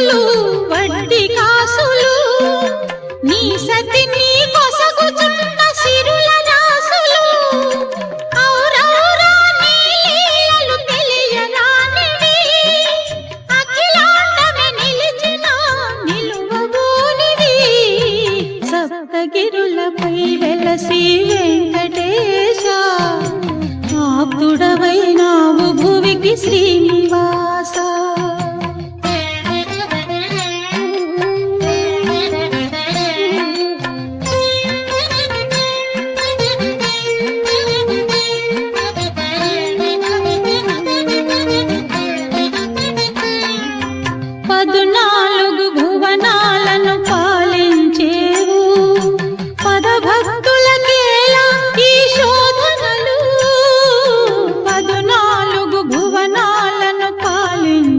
చిరులు వడ్డీ కాసులు నీ సతి నీ కొసగుచున్న సిరుల రాసులు ఔరౌరా నీ లీలలు తెలియరానివి అఖిలాండమే నిలిచిన నిలువబోనివి సప్తగిరులపై వెలసి వెంకటేశ ఆప్తుడవైనావు భువికి శ్రీనివాస పదున